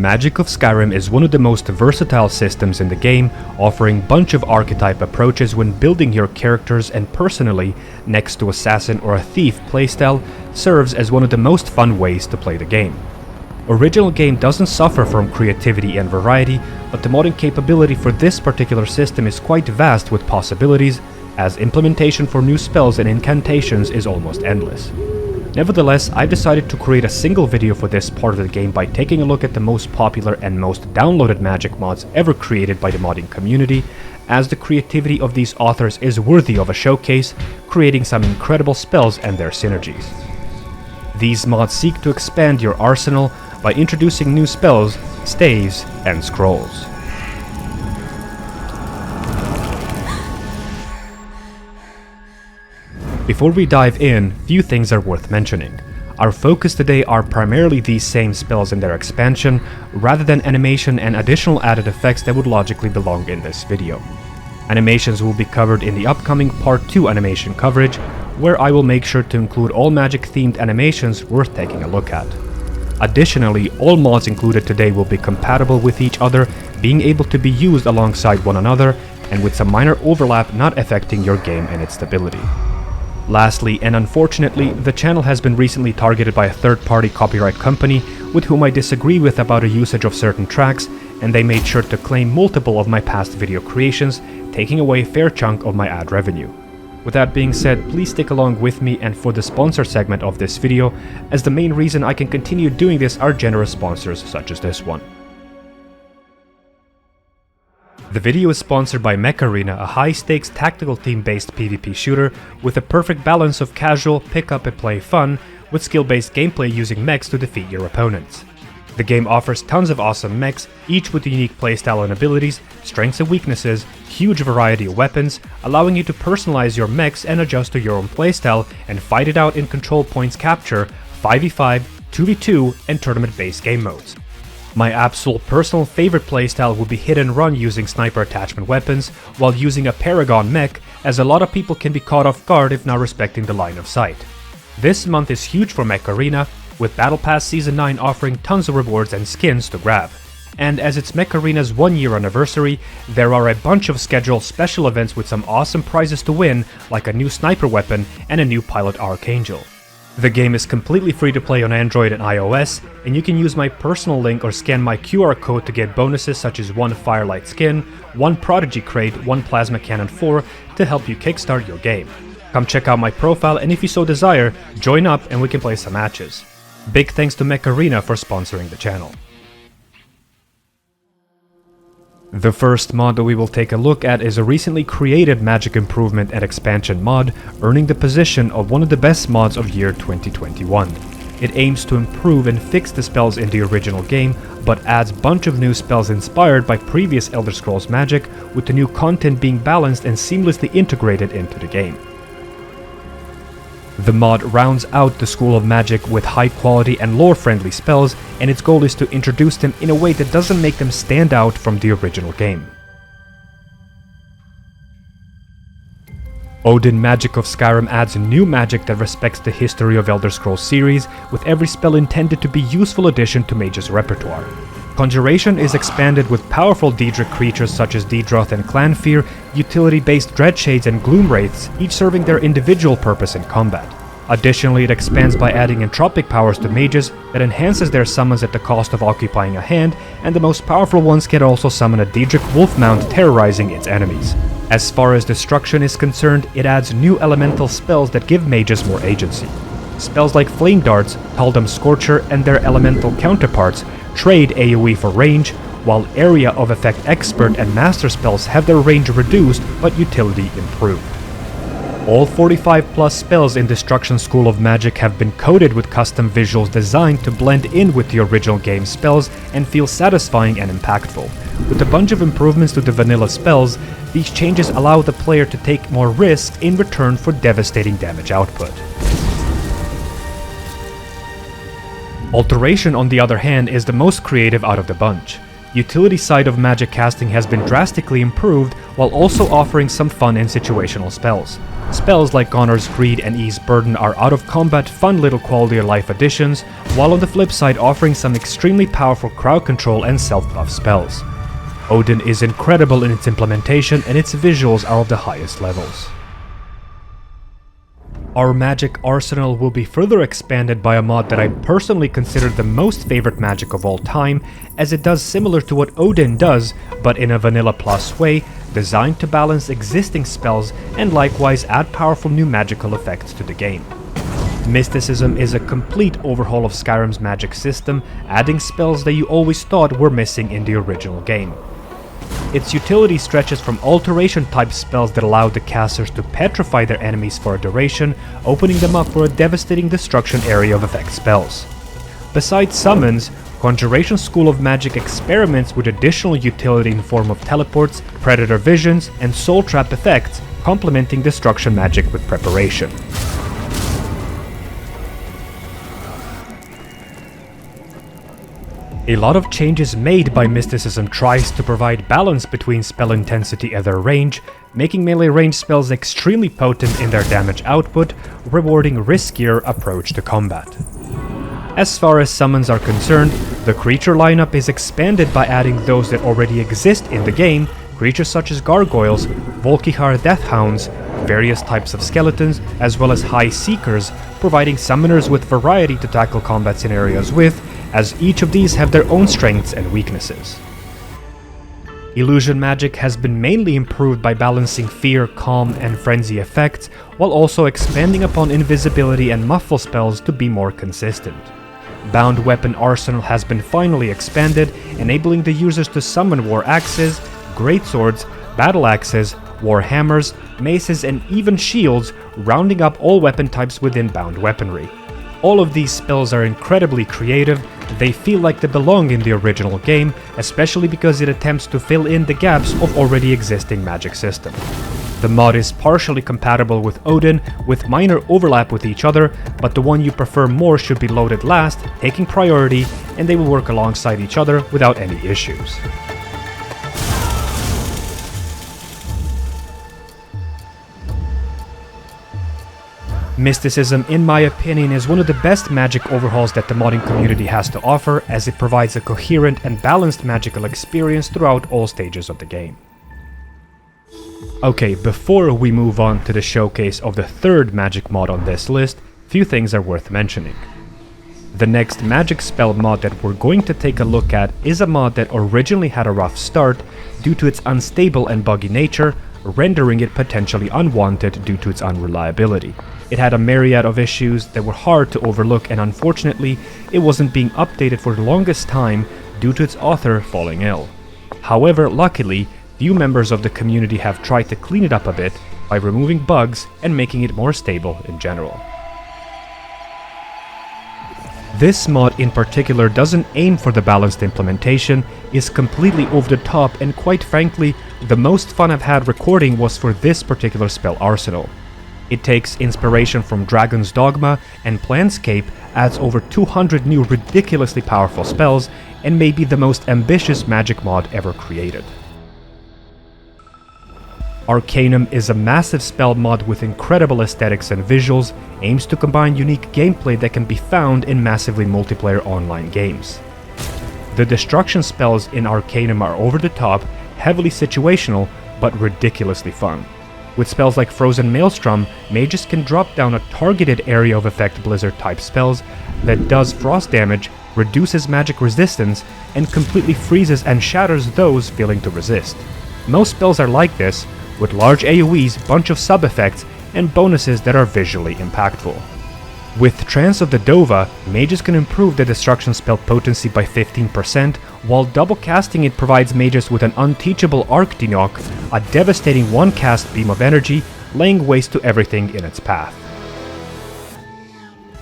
Magic of Skyrim is one of the most versatile systems in the game, offering a bunch of archetype approaches when building your characters, and personally, next to Assassin or a Thief playstyle, serves as one of the most fun ways to play the game. Original game doesn't suffer from creativity and variety, but the modding capability for this particular system is quite vast with possibilities, as implementation for new spells and incantations is almost endless. Nevertheless, I've decided to create a single video for this part of the game by taking a look at the most popular and most downloaded magic mods ever created by the modding community, as the creativity of these authors is worthy of a showcase, creating some incredible spells and their synergies. These mods seek to expand your arsenal by introducing new spells, staves, and scrolls. Before we dive in, few things are worth mentioning. Our focus today are primarily these same spells and their expansion, rather than animation and additional added effects that would logically belong in this video. Animations will be covered in the upcoming Part 2 animation coverage, where I will make sure to include all magic-themed animations worth taking a look at. Additionally, all mods included today will be compatible with each other, being able to be used alongside one another, and with some minor overlap not affecting your game and its stability. Lastly, and unfortunately, the channel has been recently targeted by a third-party copyright company with whom I disagree with about a usage of certain tracks, and they made sure to claim multiple of my past video creations, taking away a fair chunk of my ad revenue. With that being said, please stick along with me and for the sponsor segment of this video, as the main reason I can continue doing this are generous sponsors such as this one. The video is sponsored by Mech Arena, a high-stakes tactical team-based PvP shooter with a perfect balance of casual, pick-up-and-play fun with skill-based gameplay using mechs to defeat your opponents. The game offers tons of awesome mechs, each with unique playstyle and abilities, strengths and weaknesses, huge variety of weapons, allowing you to personalize your mechs and adjust to your own playstyle and fight it out in control points capture, 5v5, 2v2, and tournament-based game modes. My absolute personal favorite playstyle would be hit and run using sniper attachment weapons while using a Paragon mech, as a lot of people can be caught off guard if not respecting the line of sight. This month is huge for Mech Arena, with Battle Pass Season 9 offering tons of rewards and skins to grab. And as it's Mech Arena's 1-year anniversary, there are a bunch of scheduled special events with some awesome prizes to win, like a new sniper weapon and a new pilot Archangel. The game is completely free to play on Android and iOS, and you can use my personal link or scan my QR code to get bonuses such as 1 Firelight skin, 1 Prodigy crate, 1 Plasma Cannon 4 to help you kickstart your game. Come check out my profile, and if you so desire, join up and we can play some matches. Big thanks to Mech Arena for sponsoring the channel. The first mod that we will take a look at is a recently created magic improvement and expansion mod, earning the position of one of the best mods of year 2021. It aims to improve and fix the spells in the original game, but adds a bunch of new spells inspired by previous Elder Scrolls Magic, with the new content being balanced and seamlessly integrated into the game. The mod rounds out the School of Magic with high quality and lore friendly spells, and its goal is to introduce them in a way that doesn't make them stand out from the original game. Odin Magic of Skyrim adds new magic that respects the history of Elder Scrolls series, with every spell intended to be a useful addition to Mage's repertoire. Conjuration is expanded with powerful Daedric creatures such as Daedroth and Clanfear, utility-based Dreadshades and Gloomwraiths, each serving their individual purpose in combat. Additionally, it expands by adding entropic powers to mages that enhances their summons at the cost of occupying a hand, and the most powerful ones can also summon a Daedric wolf mount terrorizing its enemies. As far as destruction is concerned, it adds new elemental spells that give mages more agency. Spells like Flame Darts, Taldum Scorcher, and their elemental counterparts trade AoE for range, while Area of Effect Expert and Master spells have their range reduced but utility improved. All 45 plus spells in Destruction School of Magic have been coded with custom visuals designed to blend in with the original game spells and feel satisfying and impactful. With a bunch of improvements to the vanilla spells, these changes allow the player to take more risks in return for devastating damage output. Alteration, on the other hand, is the most creative out of the bunch. Utility side of magic casting has been drastically improved, while also offering some fun and situational spells. Spells like Goner's Greed and Ease Burden are out-of-combat fun little quality of life additions, while on the flip side offering some extremely powerful crowd control and self-buff spells. Odin is incredible in its implementation and its visuals are of the highest levels. Our magic arsenal will be further expanded by a mod that I personally consider the most favorite magic of all time, as it does similar to what Odin does, but in a vanilla plus way, designed to balance existing spells and likewise add powerful new magical effects to the game. Mysticism is a complete overhaul of Skyrim's magic system, adding spells that you always thought were missing in the original game. Its utility stretches from alteration type spells that allow the casters to petrify their enemies for a duration, opening them up for a devastating destruction area of effect spells. Besides summons, Conjuration School of Magic experiments with additional utility in form of teleports, predator visions, and soul trap effects, complementing destruction magic with preparation. A lot of changes made by Mysticism tries to provide balance between spell intensity and their range, making melee range spells extremely potent in their damage output, rewarding riskier approach to combat. As far as summons are concerned, the creature lineup is expanded by adding those that already exist in the game, creatures such as gargoyles, Volkihar Deathhounds, various types of skeletons, as well as High Seekers, providing summoners with variety to tackle combat scenarios with, as each of these have their own strengths and weaknesses. Illusion magic has been mainly improved by balancing fear, calm, and frenzy effects, while also expanding upon invisibility and muffle spells to be more consistent. Bound weapon arsenal has been finally expanded, enabling the users to summon war axes, greatswords, battle axes, war hammers, maces, and even shields, rounding up all weapon types within bound weaponry. All of these spells are incredibly creative, they feel like they belong in the original game, especially because it attempts to fill in the gaps of already existing magic system. The mod is partially compatible with Odin, with minor overlap with each other, but the one you prefer more should be loaded last, taking priority, and they will work alongside each other without any issues. Mysticism, in my opinion, is one of the best magic overhauls that the modding community has to offer, as it provides a coherent and balanced magical experience throughout all stages of the game. Okay, before we move on to the showcase of the third magic mod on this list, few things are worth mentioning. The next magic spell mod that we're going to take a look at is a mod that originally had a rough start due to its unstable and buggy nature, rendering it potentially unwanted due to its unreliability. It had a myriad of issues that were hard to overlook, and unfortunately, it wasn't being updated for the longest time due to its author falling ill. However, luckily, few members of the community have tried to clean it up a bit by removing bugs and making it more stable in general. This mod in particular doesn't aim for the balanced implementation, is completely over the top, and quite frankly, the most fun I've had recording was for this particular spell arsenal. It takes inspiration from Dragon's Dogma, and Planscape adds over 200 new ridiculously powerful spells, and may be the most ambitious magic mod ever created. Arcanum is a massive spell mod with incredible aesthetics and visuals, aims to combine unique gameplay that can be found in massively multiplayer online games. The destruction spells in Arcanum are over the top, heavily situational, but ridiculously fun. With spells like Frozen Maelstrom, mages can drop down a targeted area of effect blizzard type spells that does frost damage, reduces magic resistance, and completely freezes and shatters those failing to resist. Most spells are like this, with large AoEs, bunch of sub-effects, and bonuses that are visually impactful. With Trance of the Dova, mages can improve the destruction spell potency by 15%, while double casting it provides mages with an unteachable Archdinok, a devastating one-cast beam of energy, laying waste to everything in its path.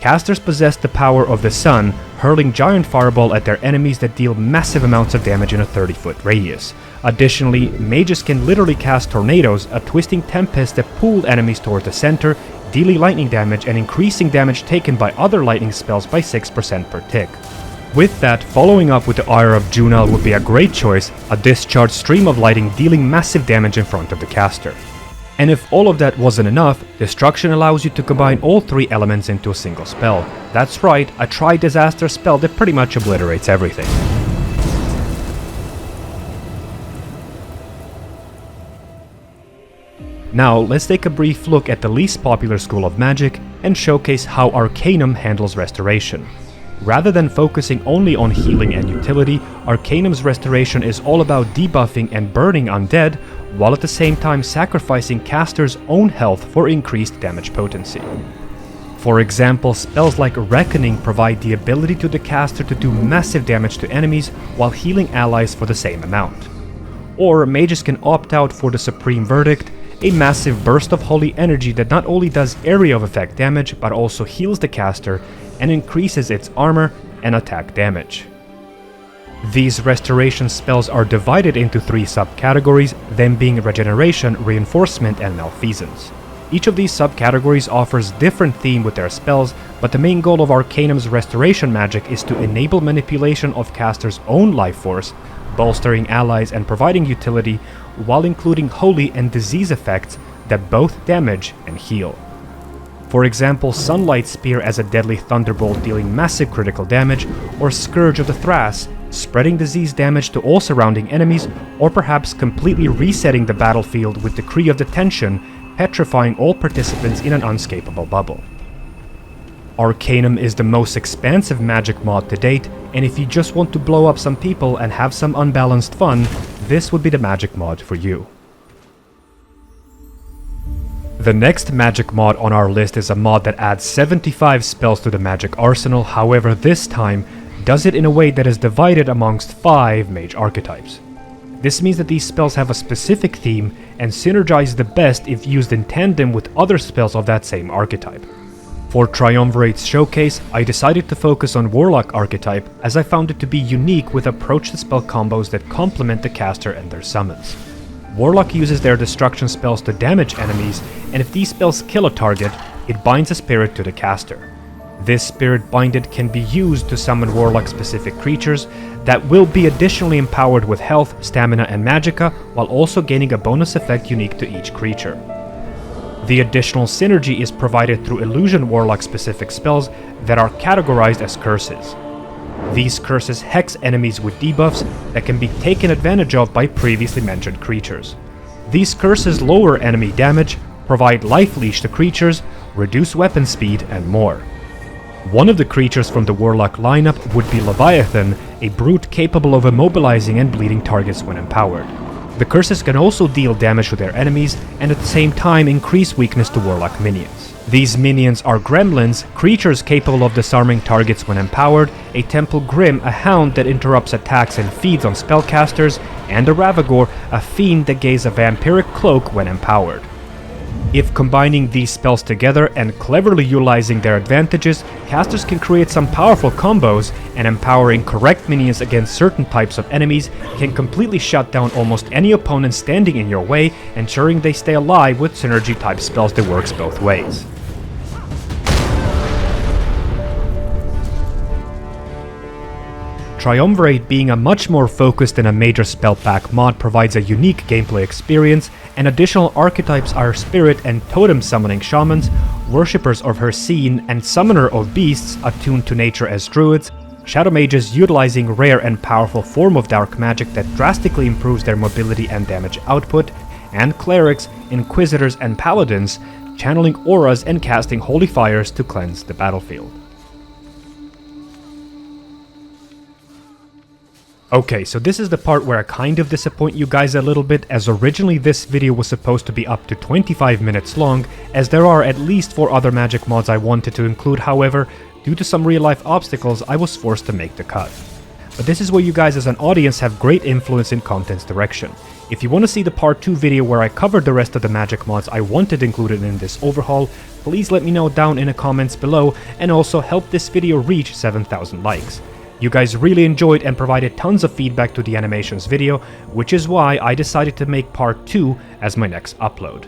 Casters possess the power of the sun, hurling giant fireball at their enemies that deal massive amounts of damage in a 30-foot radius. Additionally, mages can literally cast tornadoes, a twisting tempest that pull enemies toward the center, dealing lightning damage and increasing damage taken by other lightning spells by 6% per tick. With that, following up with the Ire of Junal would be a great choice, a discharged stream of lightning dealing massive damage in front of the caster. And if all of that wasn't enough, Destruction allows you to combine all three elements into a single spell. That's right, a Tri-Disaster spell that pretty much obliterates everything. Now, let's take a brief look at the least popular school of magic and showcase how Arcanum handles restoration. Rather than focusing only on healing and utility, Arcanum's restoration is all about debuffing and burning undead, while at the same time sacrificing casters' own health for increased damage potency. For example, spells like Reckoning provide the ability to the caster to do massive damage to enemies while healing allies for the same amount. Or mages can opt out for the Supreme Verdict, a massive burst of holy energy that not only does area of effect damage but also heals the caster and increases its armor and attack damage. These restoration spells are divided into three subcategories, them being Regeneration, Reinforcement, and Malfeasance. Each of these subcategories offers different theme with their spells, but the main goal of Arcanum's restoration magic is to enable manipulation of casters' own life force, bolstering allies and providing utility, while including holy and disease effects that both damage and heal. For example, Sunlight Spear as a deadly thunderbolt dealing massive critical damage, or Scourge of the Thras, spreading disease damage to all surrounding enemies, or perhaps completely resetting the battlefield with Decree of Detention, petrifying all participants in an unescapable bubble. Arcanum is the most expansive magic mod to date, and if you just want to blow up some people and have some unbalanced fun, this would be the magic mod for you. The next magic mod on our list is a mod that adds 75 spells to the magic arsenal, however this time does it in a way that is divided amongst 5 mage archetypes. This means that these spells have a specific theme and synergize the best if used in tandem with other spells of that same archetype. For Triumvirate's showcase, I decided to focus on Warlock archetype as I found it to be unique with approach to spell combos that complement the caster and their summons. Warlock uses their destruction spells to damage enemies, and if these spells kill a target, it binds a spirit to the caster. This spirit binded can be used to summon Warlock-specific creatures that will be additionally empowered with health, stamina, and magicka, while also gaining a bonus effect unique to each creature. The additional synergy is provided through Illusion Warlock-specific spells that are categorized as curses. These curses hex enemies with debuffs that can be taken advantage of by previously mentioned creatures. These curses lower enemy damage, provide life leash to creatures, reduce weapon speed, and more. One of the creatures from the Warlock lineup would be Leviathan, a brute capable of immobilizing and bleeding targets when empowered. The curses can also deal damage to their enemies and at the same time increase weakness to Warlock minions. These minions are gremlins, creatures capable of disarming targets when empowered, a Temple Grim, a hound that interrupts attacks and feeds on spellcasters, and a Ravagore, a fiend that gains a vampiric cloak when empowered. If combining these spells together and cleverly utilizing their advantages, casters can create some powerful combos, and empowering correct minions against certain types of enemies can completely shut down almost any opponent standing in your way, ensuring they stay alive with synergy type spells that works both ways. Triumvirate, being a much more focused and a major spell pack mod, provides a unique gameplay experience, and additional archetypes are Spirit and Totem summoning shamans, worshippers of her scene, and summoner of beasts attuned to nature as druids, shadow mages utilizing rare and powerful form of dark magic that drastically improves their mobility and damage output, and clerics, inquisitors, and paladins channeling auras and casting holy fires to cleanse the battlefield. Okay, so this is the part where I kind of disappoint you guys a little bit, as originally this video was supposed to be up to 25 minutes long, as there are at least 4 other magic mods I wanted to include. However, due to some real life obstacles, I was forced to make the cut. But this is where you guys as an audience have great influence in content's direction. If you want to see the part 2 video where I covered the rest of the magic mods I wanted included in this overhaul, please let me know down in the comments below, and also help this video reach 7,000 likes. You guys really enjoyed and provided tons of feedback to the animations video, which is why I decided to make part 2 as my next upload.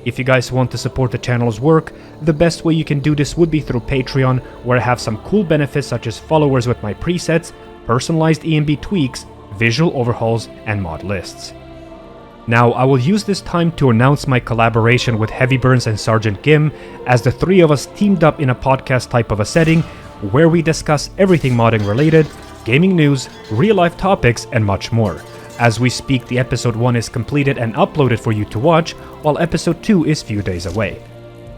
If you guys want to support the channel's work, the best way you can do this would be through Patreon, where I have some cool benefits such as followers with my presets, personalized EMB tweaks, visual overhauls, and mod lists. Now, I will use this time to announce my collaboration with Heavy Burns and Sergeant Gim, as the three of us teamed up in a podcast type of a setting, where we discuss everything modding related, gaming news, real-life topics, and much more. As we speak, the episode 1 is completed and uploaded for you to watch, while episode 2 is few days away.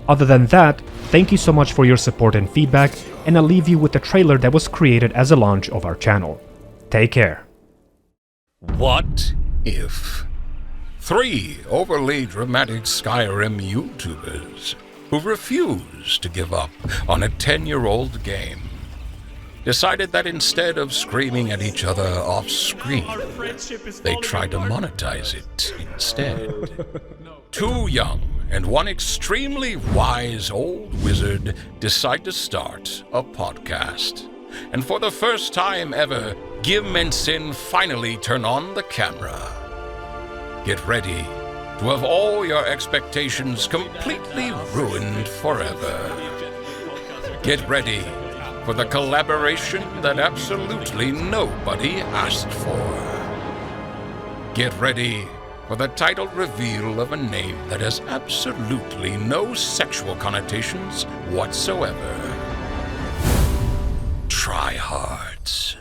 Other than that, thank you so much for your support and feedback, and I'll leave you with the trailer that was created as a launch of our channel. Take care. What if 3 overly dramatic Skyrim YouTubers who refused to give up on a 10-year-old game decided that instead of screaming at each other off-screen, they tried to monetize it instead? 2 young and 1 extremely wise old wizard decide to start a podcast. And for the first time ever, Gim and Sin finally turn on the camera. Get ready to have all your expectations completely ruined forever. Get ready for the collaboration that absolutely nobody asked for. Get ready for the title reveal of a name that has absolutely no sexual connotations whatsoever. TriHards.